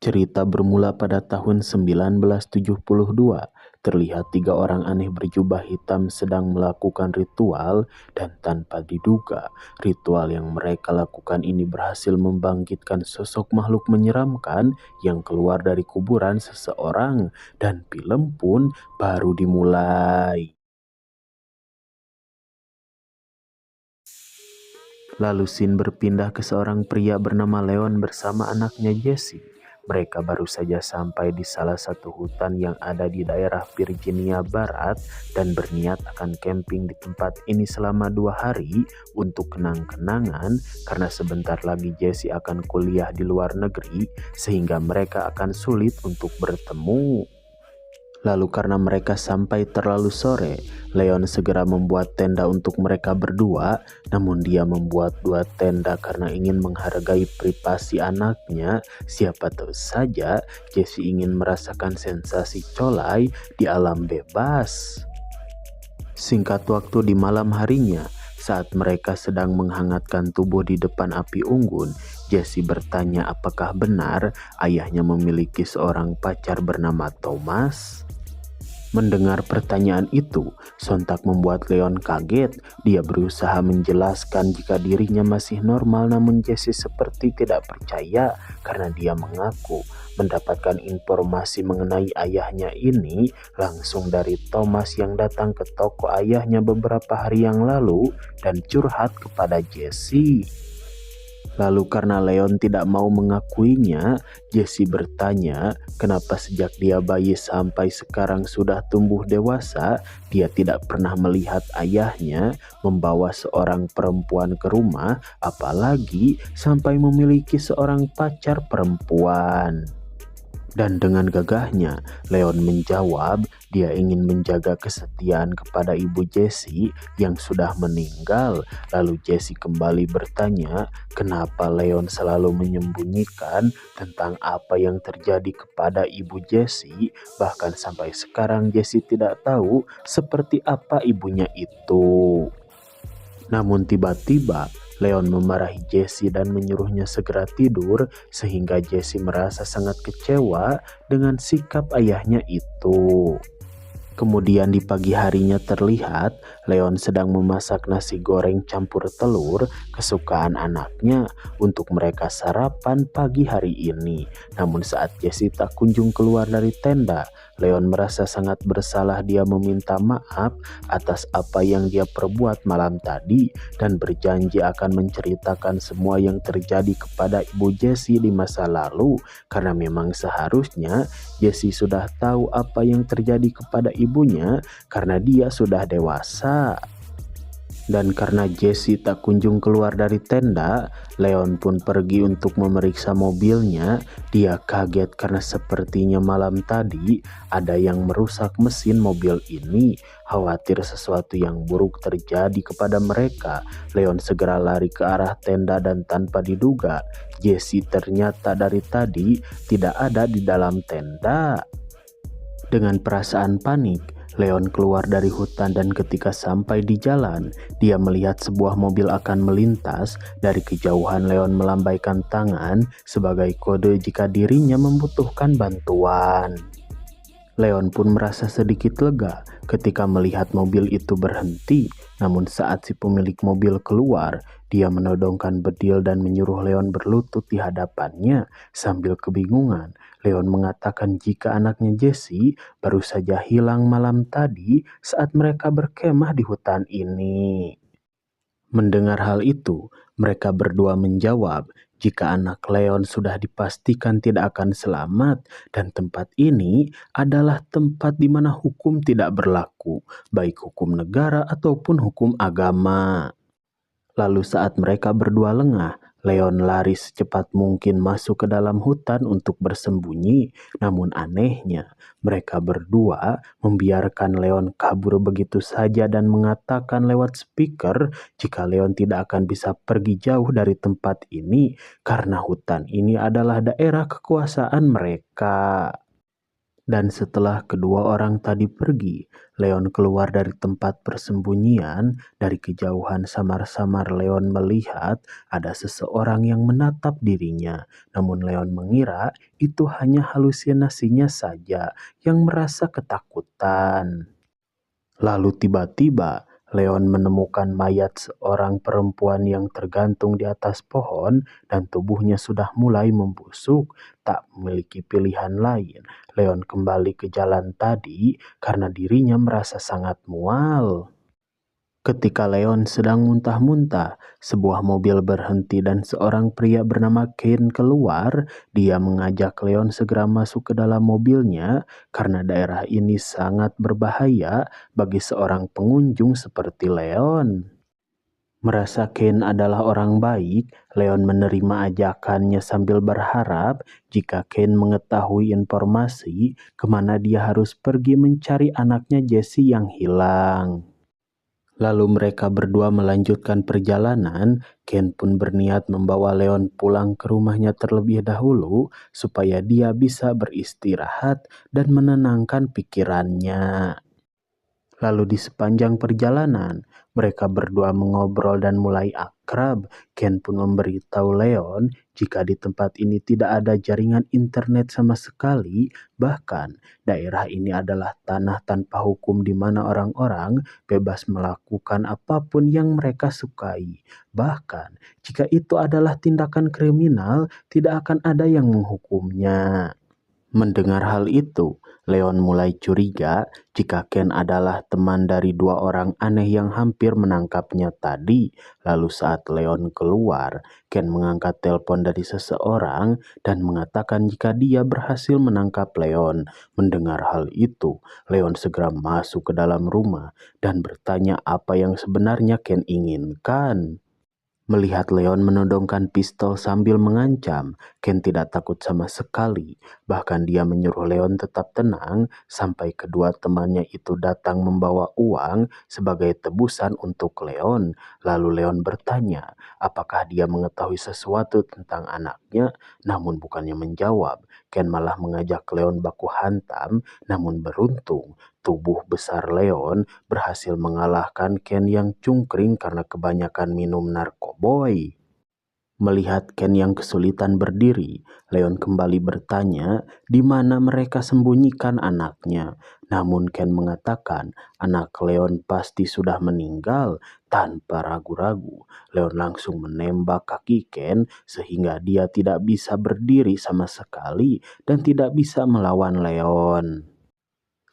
Cerita bermula pada tahun 1972. Terlihat 3 orang aneh berjubah hitam sedang melakukan ritual dan tanpa diduga, ritual yang mereka lakukan ini berhasil membangkitkan sosok makhluk menyeramkan yang keluar dari kuburan seseorang dan film pun baru dimulai. Lalu scene berpindah ke seorang pria bernama Leon bersama anaknya Jessie. Mereka baru saja sampai di salah satu hutan yang ada di daerah Virginia Barat dan berniat akan camping di tempat ini selama 2 hari untuk kenang-kenangan karena sebentar lagi Jessie akan kuliah di luar negeri sehingga mereka akan sulit untuk bertemu. Lalu karena mereka sampai terlalu sore, Leon segera membuat tenda untuk mereka berdua, namun dia membuat 2 tenda karena ingin menghargai privasi anaknya. Siapa tahu saja Jessie ingin merasakan sensasi colai di alam bebas. Singkat waktu di malam harinya, saat mereka sedang menghangatkan tubuh di depan api unggun, Jessie bertanya apakah benar ayahnya memiliki seorang pacar bernama Thomas. Mendengar pertanyaan itu, sontak membuat Leon kaget. Dia berusaha menjelaskan jika dirinya masih normal, namun Jessie seperti tidak percaya karena dia mengaku mendapatkan informasi mengenai ayahnya ini langsung dari Thomas yang datang ke toko ayahnya beberapa hari yang lalu dan curhat kepada Jessie. Lalu karena Leon tidak mau mengakuinya, Jessie bertanya kenapa sejak dia bayi sampai sekarang sudah tumbuh dewasa, dia tidak pernah melihat ayahnya membawa seorang perempuan ke rumah, apalagi sampai memiliki seorang pacar perempuan. Dan dengan gagahnya, Leon menjawab dia ingin menjaga kesetiaan kepada ibu Jessie yang sudah meninggal. Lalu Jessie kembali bertanya kenapa Leon selalu menyembunyikan tentang apa yang terjadi kepada ibu Jessie. Bahkan sampai sekarang Jessie tidak tahu seperti apa ibunya itu. Namun tiba-tiba Leon memarahi Jessie dan menyuruhnya segera tidur sehingga Jessie merasa sangat kecewa dengan sikap ayahnya itu. Kemudian di pagi harinya terlihat Leon sedang memasak nasi goreng campur telur kesukaan anaknya untuk mereka sarapan pagi hari ini. Namun saat Jessie tak kunjung keluar dari tenda, Leon merasa sangat bersalah. Dia meminta maaf atas apa yang dia perbuat malam tadi dan berjanji akan menceritakan semua yang terjadi kepada ibu Jessie di masa lalu karena memang seharusnya Jessie sudah tahu apa yang terjadi kepada ibunya karena dia sudah dewasa. Dan karena Jessie tak kunjung keluar dari tenda, Leon pun pergi untuk memeriksa mobilnya. Dia kaget karena sepertinya malam tadi ada yang merusak mesin mobil ini. Khawatir sesuatu yang buruk terjadi kepada mereka, Leon segera lari ke arah tenda dan tanpa diduga, Jessie ternyata dari tadi tidak ada di dalam tenda. Dengan perasaan panik, Leon keluar dari hutan dan ketika sampai di jalan, dia melihat sebuah mobil akan melintas. Dari kejauhan Leon melambaikan tangan sebagai kode jika dirinya membutuhkan bantuan. Leon pun merasa sedikit lega ketika melihat mobil itu berhenti. Namun saat si pemilik mobil keluar, dia menodongkan bedil dan menyuruh Leon berlutut di hadapannya. Sambil kebingungan, Leon mengatakan jika anaknya Jessie baru saja hilang malam tadi saat mereka berkemah di hutan ini. Mendengar hal itu, mereka berdua menjawab jika anak Leon sudah dipastikan tidak akan selamat dan tempat ini adalah tempat di mana hukum tidak berlaku, baik hukum negara ataupun hukum agama. Lalu saat mereka berdua lengah, Leon lari secepat mungkin masuk ke dalam hutan untuk bersembunyi. Namun anehnya, mereka berdua membiarkan Leon kabur begitu saja dan mengatakan lewat speaker jika Leon tidak akan bisa pergi jauh dari tempat ini karena hutan ini adalah daerah kekuasaan mereka. Dan setelah kedua orang tadi pergi, Leon keluar dari tempat persembunyian. Dari kejauhan samar-samar Leon melihat ada seseorang yang menatap dirinya. Namun Leon mengira itu hanya halusinasinya saja yang merasa ketakutan. Lalu tiba-tiba Leon menemukan mayat seorang perempuan yang tergantung di atas pohon dan tubuhnya sudah mulai membusuk. Tak memiliki pilihan lain, Leon kembali ke jalan tadi karena dirinya merasa sangat mual. Ketika Leon sedang muntah-muntah, sebuah mobil berhenti dan seorang pria bernama Kane keluar. Dia mengajak Leon segera masuk ke dalam mobilnya karena daerah ini sangat berbahaya bagi seorang pengunjung seperti Leon. Merasa Kane adalah orang baik, Leon menerima ajakannya sambil berharap jika Kane mengetahui informasi kemana dia harus pergi mencari anaknya Jesse yang hilang. Lalu mereka berdua melanjutkan perjalanan. Ken pun berniat membawa Leon pulang ke rumahnya terlebih dahulu supaya dia bisa beristirahat dan menenangkan pikirannya. Lalu di sepanjang perjalanan, mereka berdua mengobrol dan mulai akrab. Ken pun memberitahu Leon jika di tempat ini tidak ada jaringan internet sama sekali. Bahkan, daerah ini adalah tanah tanpa hukum di mana orang-orang bebas melakukan apapun yang mereka sukai. Bahkan, jika itu adalah tindakan kriminal, tidak akan ada yang menghukumnya. Mendengar hal itu, Leon mulai curiga jika Ken adalah teman dari dua orang aneh yang hampir menangkapnya tadi. Lalu saat Leon keluar, Ken mengangkat telepon dari seseorang dan mengatakan jika dia berhasil menangkap Leon. Mendengar hal itu, Leon segera masuk ke dalam rumah dan bertanya apa yang sebenarnya Ken inginkan. Melihat Leon menodongkan pistol sambil mengancam, Ken tidak takut sama sekali. Bahkan dia menyuruh Leon tetap tenang sampai kedua temannya itu datang membawa uang sebagai tebusan untuk Leon. Lalu Leon bertanya apakah dia mengetahui sesuatu tentang anaknya, namun bukannya menjawab. Ken malah mengajak Leon baku hantam, namun beruntung tubuh besar Leon berhasil mengalahkan Ken yang cungkring karena kebanyakan minum narkoboy. Melihat Ken yang kesulitan berdiri, Leon kembali bertanya di mana mereka sembunyikan anaknya. Namun Ken mengatakan anak Leon pasti sudah meninggal. Tanpa ragu-ragu, Leon langsung menembak kaki Ken sehingga dia tidak bisa berdiri sama sekali dan tidak bisa melawan Leon.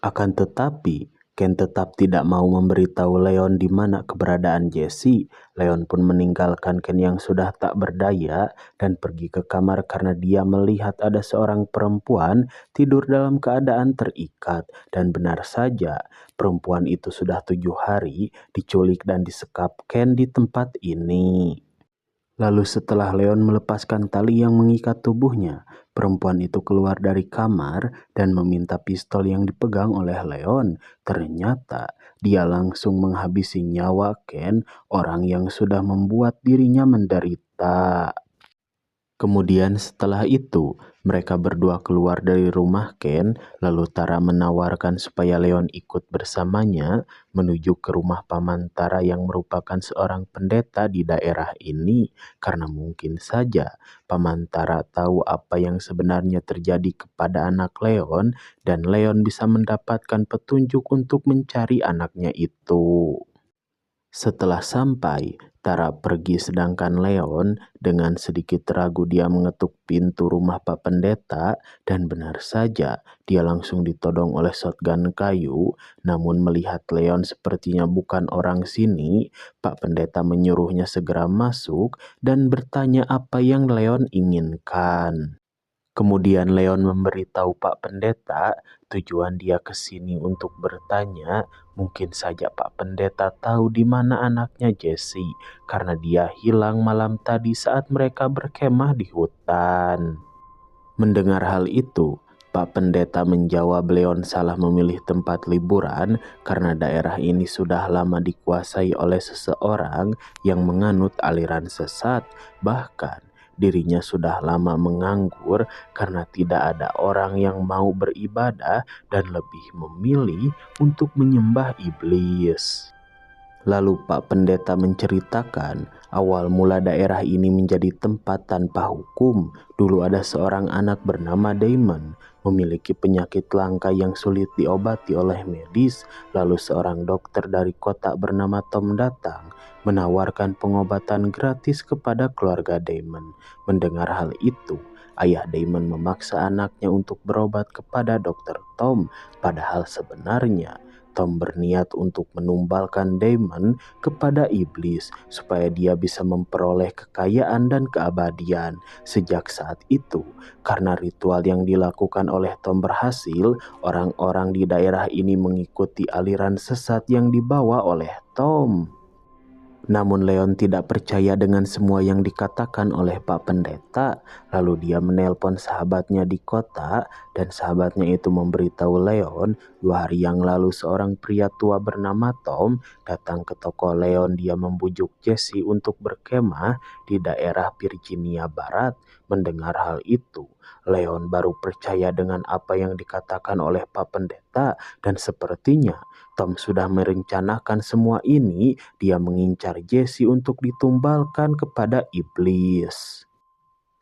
Akan tetapi, Ken tetap tidak mau memberitahu Leon di mana keberadaan Jesse. Leon pun meninggalkan Ken yang sudah tak berdaya dan pergi ke kamar karena dia melihat ada seorang perempuan tidur dalam keadaan terikat. Dan benar saja, perempuan itu sudah 7 hari diculik dan disekap Ken di tempat ini. Lalu setelah Leon melepaskan tali yang mengikat tubuhnya, perempuan itu keluar dari kamar dan meminta pistol yang dipegang oleh Leon. Ternyata dia langsung menghabisi nyawa Ken, orang yang sudah membuat dirinya menderita. Kemudian setelah itu, mereka berdua keluar dari rumah Ken, lalu Tara menawarkan supaya Leon ikut bersamanya menuju ke rumah Paman Tara yang merupakan seorang pendeta di daerah ini, karena mungkin saja Paman Tara tahu apa yang sebenarnya terjadi kepada anak Leon, dan Leon bisa mendapatkan petunjuk untuk mencari anaknya itu. Setelah sampai, Tara pergi sedangkan Leon dengan sedikit ragu dia mengetuk pintu rumah Pak Pendeta dan benar saja dia langsung ditodong oleh shotgun kayu. Namun melihat Leon sepertinya bukan orang sini, Pak Pendeta menyuruhnya segera masuk dan bertanya apa yang Leon inginkan. Kemudian Leon memberitahu Pak Pendeta tujuan dia ke sini untuk bertanya. Mungkin saja Pak Pendeta tahu di mana anaknya Jesse karena dia hilang malam tadi saat mereka berkemah di hutan. Mendengar hal itu, Pak Pendeta menjawab Leon salah memilih tempat liburan karena daerah ini sudah lama dikuasai oleh seseorang yang menganut aliran sesat. Bahkan dirinya sudah lama menganggur karena tidak ada orang yang mau beribadah dan lebih memilih untuk menyembah iblis. Lalu Pak Pendeta menceritakan, awal mula daerah ini menjadi tempat tanpa hukum. Dulu ada seorang anak bernama Damon, memiliki penyakit langka yang sulit diobati oleh medis. Lalu seorang dokter dari kota bernama Tom datang, menawarkan pengobatan gratis kepada keluarga Damon. Mendengar hal itu, ayah Damon memaksa anaknya untuk berobat kepada dokter Tom, padahal sebenarnya Tom berniat untuk menumbalkan Damon kepada iblis supaya dia bisa memperoleh kekayaan dan keabadian. Sejak saat itu, karena ritual yang dilakukan oleh Tom berhasil, orang-orang di daerah ini mengikuti aliran sesat yang dibawa oleh Tom. Namun Leon tidak percaya dengan semua yang dikatakan oleh Pak Pendeta. Lalu dia menelpon sahabatnya di kota dan sahabatnya itu memberitahu Leon, 2 hari yang lalu seorang pria tua bernama Tom datang ke toko Leon. Dia membujuk Jesse untuk berkemah di daerah Virginia Barat. Mendengar hal itu, Leon baru percaya dengan apa yang dikatakan oleh Pak Pendeta dan sepertinya Tom sudah merencanakan semua ini. Dia mengincar Jesse untuk ditumbalkan kepada iblis.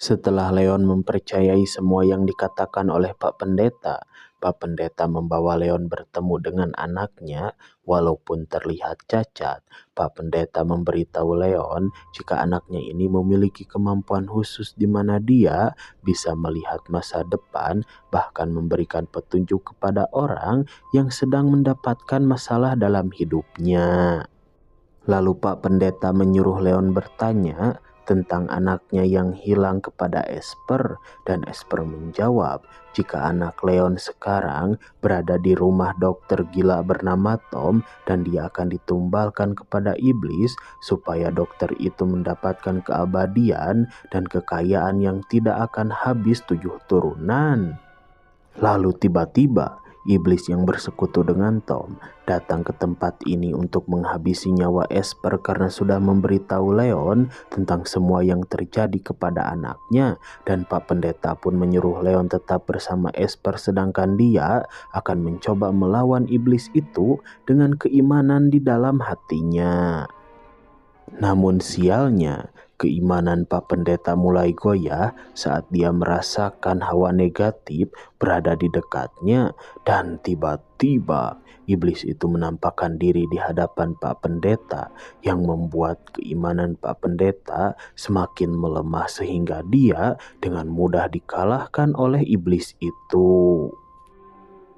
Setelah Leon mempercayai semua yang dikatakan oleh Pak Pendeta membawa Leon bertemu dengan anaknya. Walaupun terlihat cacat, Pak Pendeta memberitahu Leon jika anaknya ini memiliki kemampuan khusus di mana dia bisa melihat masa depan, bahkan memberikan petunjuk kepada orang yang sedang mendapatkan masalah dalam hidupnya. Lalu Pak Pendeta menyuruh Leon bertanya tentang anaknya yang hilang kepada Esper, dan Esper menjawab jika anak Leon sekarang berada di rumah dokter gila bernama Tom dan dia akan ditumbalkan kepada iblis supaya dokter itu mendapatkan keabadian dan kekayaan yang tidak akan habis 7 turunan. Lalu tiba-tiba iblis yang bersekutu dengan Tom datang ke tempat ini untuk menghabisi nyawa Esper karena sudah memberitahu Leon tentang semua yang terjadi kepada anaknya, dan Pak Pendeta pun menyuruh Leon tetap bersama Esper sedangkan dia akan mencoba melawan iblis itu dengan keimanan di dalam hatinya. Namun sialnya, keimanan Pak Pendeta mulai goyah saat dia merasakan hawa negatif berada di dekatnya, dan tiba-tiba iblis itu menampakkan diri di hadapan Pak Pendeta yang membuat keimanan Pak Pendeta semakin melemah sehingga dia dengan mudah dikalahkan oleh iblis itu.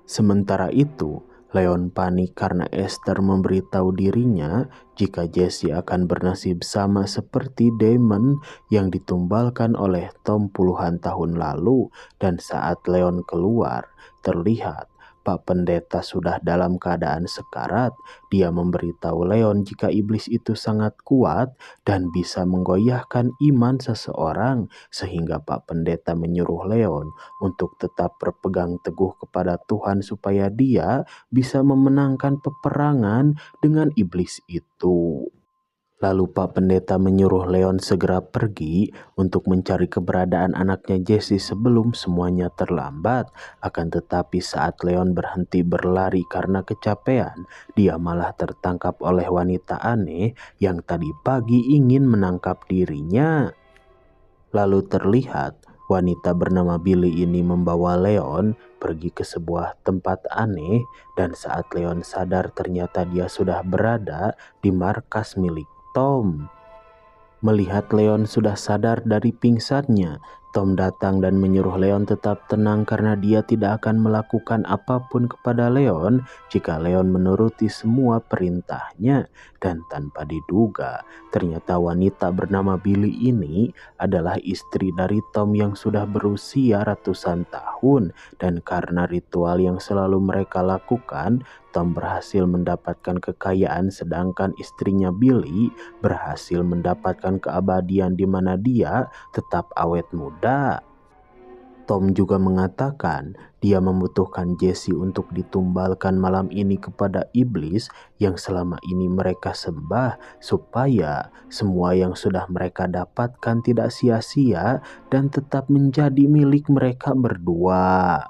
Sementara itu, Leon panik karena Esther memberitahu dirinya jika Jesse akan bernasib sama seperti Damon yang ditumbalkan oleh Tom puluhan tahun lalu. Dan saat Leon keluar, terlihat Pak Pendeta sudah dalam keadaan sekarat. Dia memberitahu Leon jika iblis itu sangat kuat dan bisa menggoyahkan iman seseorang, sehingga Pak Pendeta menyuruh Leon untuk tetap berpegang teguh kepada Tuhan supaya dia bisa memenangkan peperangan dengan iblis itu. Lalu Pak Pendeta menyuruh Leon segera pergi untuk mencari keberadaan anaknya Jesse sebelum semuanya terlambat. Akan tetapi saat Leon berhenti berlari karena kecapean, dia malah tertangkap oleh wanita aneh yang tadi pagi ingin menangkap dirinya. Lalu terlihat wanita bernama Billy ini membawa Leon pergi ke sebuah tempat aneh, dan saat Leon sadar ternyata dia sudah berada di markas milik Tom. Melihat Leon sudah sadar dari pingsannya, Tom datang dan menyuruh Leon tetap tenang karena dia tidak akan melakukan apapun kepada Leon jika Leon menuruti semua perintahnya. Dan tanpa diduga, ternyata wanita bernama Billy ini adalah istri dari Tom yang sudah berusia ratusan tahun. Dan karena ritual yang selalu mereka lakukan, Tom berhasil mendapatkan kekayaan sedangkan istrinya Billy berhasil mendapatkan keabadian di mana dia tetap awet muda. Tom juga mengatakan dia membutuhkan Jesse untuk ditumbalkan malam ini kepada iblis yang selama ini mereka sembah, supaya semua yang sudah mereka dapatkan tidak sia-sia dan tetap menjadi milik mereka berdua.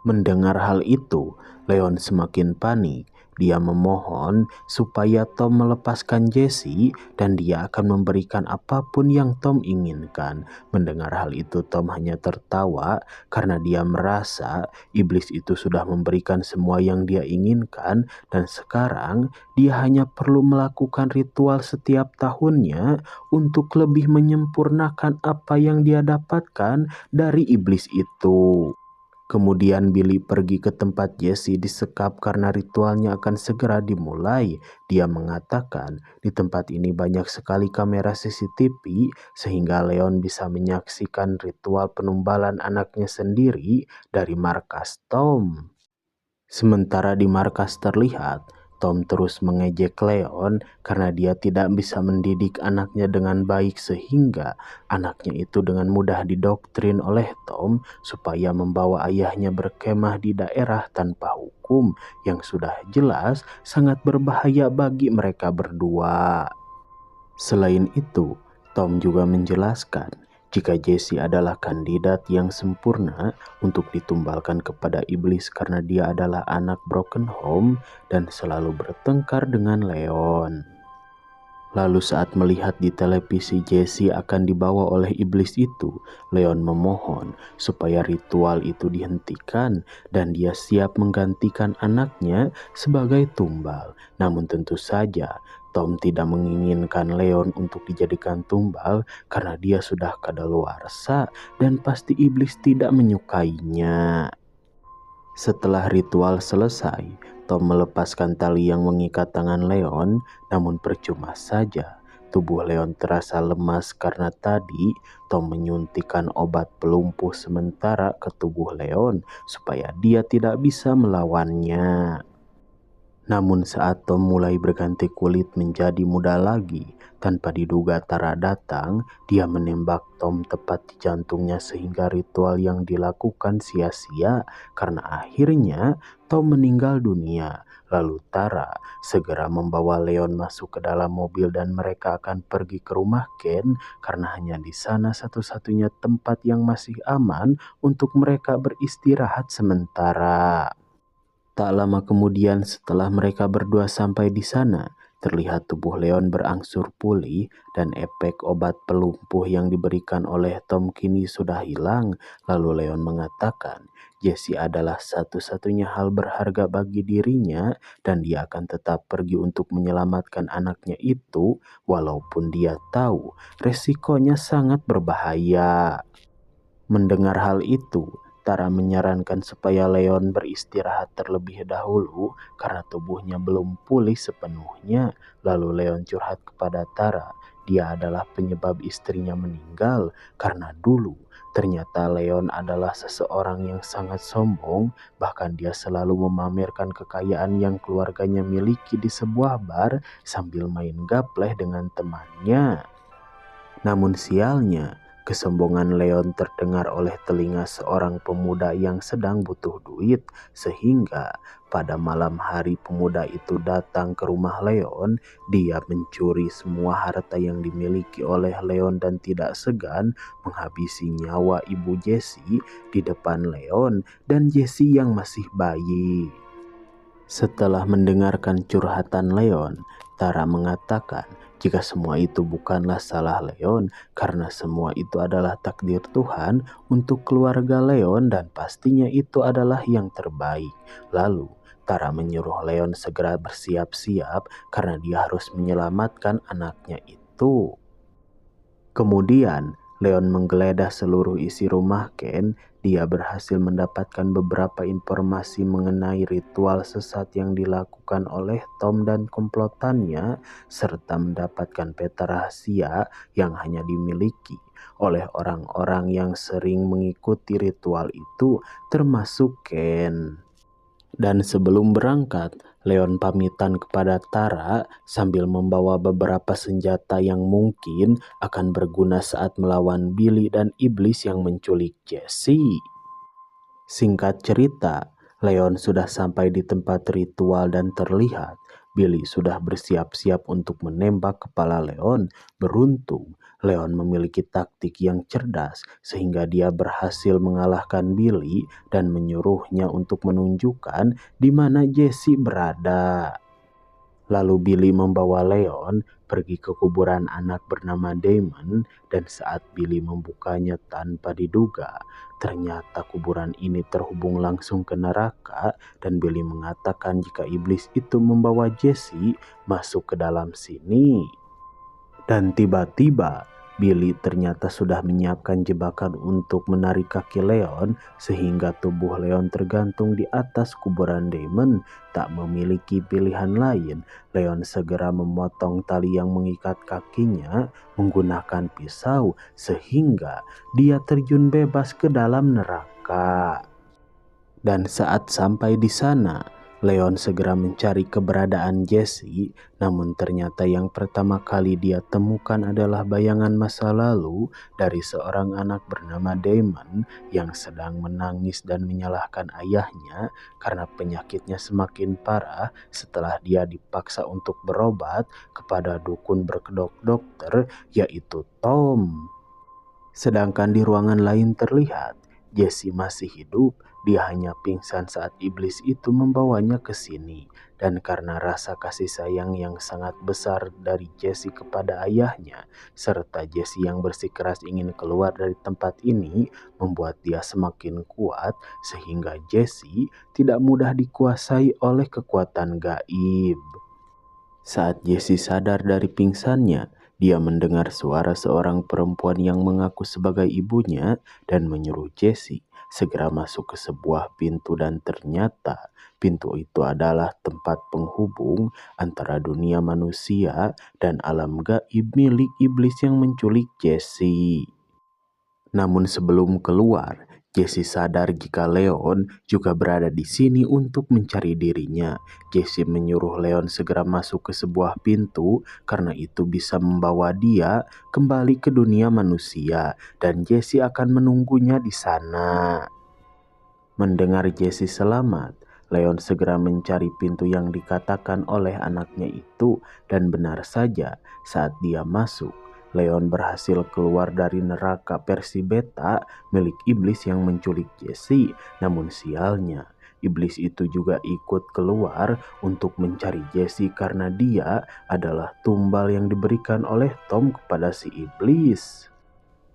Mendengar hal itu, Leon semakin panik. Dia memohon supaya Tom melepaskan Jesse dan dia akan memberikan apapun yang Tom inginkan. Mendengar hal itu, Tom hanya tertawa karena dia merasa iblis itu sudah memberikan semua yang dia inginkan dan sekarang dia hanya perlu melakukan ritual setiap tahunnya untuk lebih menyempurnakan apa yang dia dapatkan dari iblis itu. Kemudian Billy pergi ke tempat Jesse disekap karena ritualnya akan segera dimulai. Dia mengatakan di tempat ini banyak sekali kamera CCTV sehingga Leon bisa menyaksikan ritual penumbalan anaknya sendiri dari markas Tom. Sementara di markas terlihat, Tom terus mengejek Leon karena dia tidak bisa mendidik anaknya dengan baik sehingga anaknya itu dengan mudah didoktrin oleh Tom supaya membawa ayahnya berkemah di daerah tanpa hukum yang sudah jelas sangat berbahaya bagi mereka berdua. Selain itu, Tom juga menjelaskan jika Jesse adalah kandidat yang sempurna untuk ditumbalkan kepada iblis karena dia adalah anak broken home dan selalu bertengkar dengan Leon. Lalu saat melihat di televisi Jesse akan dibawa oleh iblis itu, Leon memohon supaya ritual itu dihentikan dan dia siap menggantikan anaknya sebagai tumbal. Namun tentu saja Tom tidak menginginkan Leon untuk dijadikan tumbal karena dia sudah kadaluarsa dan pasti iblis tidak menyukainya. Setelah ritual selesai, Tom melepaskan tali yang mengikat tangan Leon, namun percuma saja. Tubuh Leon terasa lemas karena tadi Tom menyuntikkan obat pelumpuh sementara ke tubuh Leon supaya dia tidak bisa melawannya. Namun saat Tom mulai berganti kulit menjadi muda lagi, tanpa diduga Tara datang, dia menembak Tom tepat di jantungnya sehingga ritual yang dilakukan sia-sia karena akhirnya Tom meninggal dunia. Lalu Tara segera membawa Leon masuk ke dalam mobil dan mereka akan pergi ke rumah Ken karena hanya di sana satu-satunya tempat yang masih aman untuk mereka beristirahat sementara. Tak lama kemudian setelah mereka berdua sampai di sana, terlihat tubuh Leon berangsur pulih dan efek obat pelumpuh yang diberikan oleh Tom kini sudah hilang. Lalu Leon mengatakan, Jesse adalah satu-satunya hal berharga bagi dirinya dan dia akan tetap pergi untuk menyelamatkan anaknya itu walaupun dia tahu resikonya sangat berbahaya. Mendengar hal itu, Tara menyarankan supaya Leon beristirahat terlebih dahulu karena tubuhnya belum pulih sepenuhnya. Lalu Leon curhat kepada Tara. Dia adalah penyebab istrinya meninggal karena dulu ternyata Leon adalah seseorang yang sangat sombong. Bahkan dia selalu memamerkan kekayaan yang keluarganya miliki di sebuah bar sambil main gapleh dengan temannya. Namun sialnya, kesombongan Leon terdengar oleh telinga seorang pemuda yang sedang butuh duit, sehingga pada malam hari pemuda itu datang ke rumah Leon. Dia mencuri semua harta yang dimiliki oleh Leon dan tidak segan menghabisi nyawa ibu Jesse di depan Leon dan Jesse yang masih bayi. Setelah mendengarkan curhatan Leon, Tara mengatakan jika semua itu bukanlah salah Leon karena semua itu adalah takdir Tuhan untuk keluarga Leon dan pastinya itu adalah yang terbaik. Lalu Tara menyuruh Leon segera bersiap-siap karena dia harus menyelamatkan anaknya itu. Kemudian Leon menggeledah seluruh isi rumah Ken. Dia berhasil mendapatkan beberapa informasi mengenai ritual sesat yang dilakukan oleh Tom dan komplotannya, serta mendapatkan peta rahasia yang hanya dimiliki oleh orang-orang yang sering mengikuti ritual itu, termasuk Ken. Dan sebelum berangkat, Leon pamitan kepada Tara sambil membawa beberapa senjata yang mungkin akan berguna saat melawan Billy dan iblis yang menculik Jesse. Singkat cerita, Leon sudah sampai di tempat ritual dan terlihat Billy sudah bersiap-siap untuk menembak kepala Leon. Beruntung, Leon memiliki taktik yang cerdas sehingga dia berhasil mengalahkan Billy dan menyuruhnya untuk menunjukkan di mana Jesse berada. Lalu Billy membawa Leon pergi ke kuburan anak bernama Damon, dan saat Billy membukanya tanpa diduga, ternyata kuburan ini terhubung langsung ke neraka, dan Billy mengatakan jika iblis itu membawa Jesse masuk ke dalam sini. Dan tiba-tiba Billy ternyata sudah menyiapkan jebakan untuk menarik kaki Leon sehingga tubuh Leon tergantung di atas kuburan Damon. Tak memiliki pilihan lain, Leon segera memotong tali yang mengikat kakinya menggunakan pisau sehingga dia terjun bebas ke dalam neraka. Dan saat sampai di sana, Leon segera mencari keberadaan Jesse, namun ternyata yang pertama kali dia temukan adalah bayangan masa lalu dari seorang anak bernama Damon yang sedang menangis dan menyalahkan ayahnya karena penyakitnya semakin parah setelah dia dipaksa untuk berobat kepada dukun berkedok dokter yaitu Tom. Sedangkan di ruangan lain terlihat Jesse masih hidup. Dia hanya pingsan saat iblis itu membawanya ke sini. Dan karena rasa kasih sayang yang sangat besar dari Jesse kepada ayahnya, serta Jesse yang bersikeras ingin keluar dari tempat ini, membuat dia semakin kuat sehingga Jesse tidak mudah dikuasai oleh kekuatan gaib. Saat Jesse sadar dari pingsannya, dia mendengar suara seorang perempuan yang mengaku sebagai ibunya dan menyuruh Jesse segera masuk ke sebuah pintu, dan ternyata pintu itu adalah tempat penghubung antara dunia manusia dan alam gaib milik iblis yang menculik Jesse. Namun sebelum keluar, Jesse sadar jika Leon juga berada di sini untuk mencari dirinya. Jesse menyuruh Leon segera masuk ke sebuah pintu karena itu bisa membawa dia kembali ke dunia manusia dan Jesse akan menunggunya di sana. Mendengar Jesse selamat, Leon segera mencari pintu yang dikatakan oleh anaknya itu, dan benar saja saat dia masuk, Leon berhasil keluar dari neraka versi beta milik iblis yang menculik Jesse. Namun sialnya, iblis itu juga ikut keluar untuk mencari Jesse karena dia adalah tumbal yang diberikan oleh Tom kepada si iblis.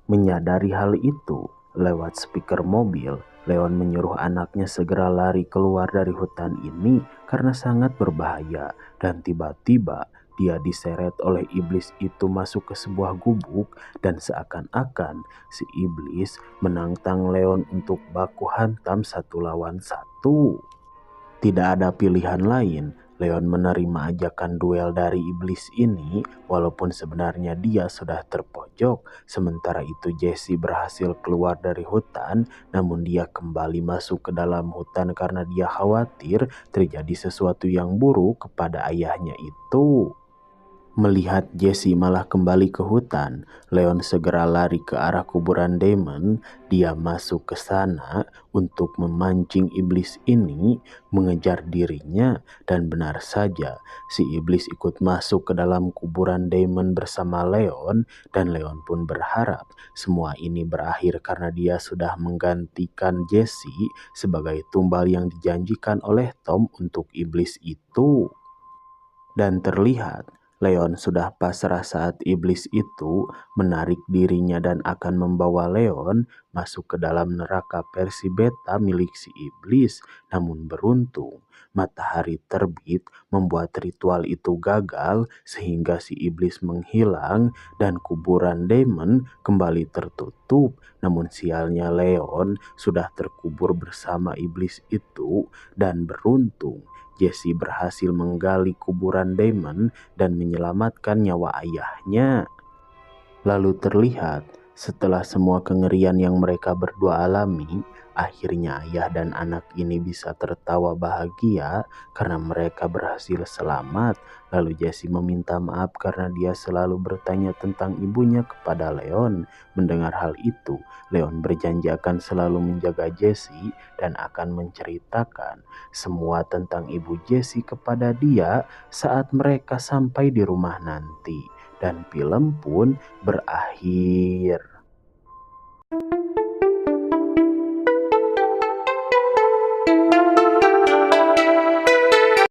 Menyadari hal itu, lewat speaker mobil, Leon menyuruh anaknya segera lari keluar dari hutan ini karena sangat berbahaya, dan tiba-tiba dia diseret oleh iblis itu masuk ke sebuah gubuk, dan seakan-akan si iblis menantang Leon untuk baku hantam satu lawan satu. Tidak ada pilihan lain, Leon menerima ajakan duel dari iblis ini walaupun sebenarnya dia sudah terpojok. Sementara itu Jesse berhasil keluar dari hutan, namun dia kembali masuk ke dalam hutan karena dia khawatir terjadi sesuatu yang buruk kepada ayahnya itu. Melihat Jesse malah kembali ke hutan, Leon segera lari ke arah kuburan Damon. Dia masuk ke sana untuk memancing iblis ini mengejar dirinya, dan benar saja si iblis ikut masuk ke dalam kuburan Damon bersama Leon, dan Leon pun berharap semua ini berakhir karena dia sudah menggantikan Jesse sebagai tumbal yang dijanjikan oleh Tom untuk iblis itu. Dan terlihat Leon sudah pasrah saat iblis itu menarik dirinya dan akan membawa Leon masuk ke dalam neraka versi beta milik si iblis. Namun beruntung, matahari terbit membuat ritual itu gagal sehingga si iblis menghilang dan kuburan Damon kembali tertutup. Namun sialnya Leon sudah terkubur bersama iblis itu, dan beruntung Jesse berhasil menggali kuburan Damon dan menyelamatkan nyawa ayahnya. Lalu terlihat Setelah semua kengerian yang mereka berdua alami, akhirnya ayah dan anak ini bisa tertawa bahagia karena mereka berhasil selamat. Lalu Jessie meminta maaf karena dia selalu bertanya tentang ibunya kepada Leon. Mendengar hal itu, Leon berjanji akan selalu menjaga Jessie dan akan menceritakan semua tentang ibu Jessie kepada dia saat mereka sampai di rumah nanti. Dan film pun berakhir.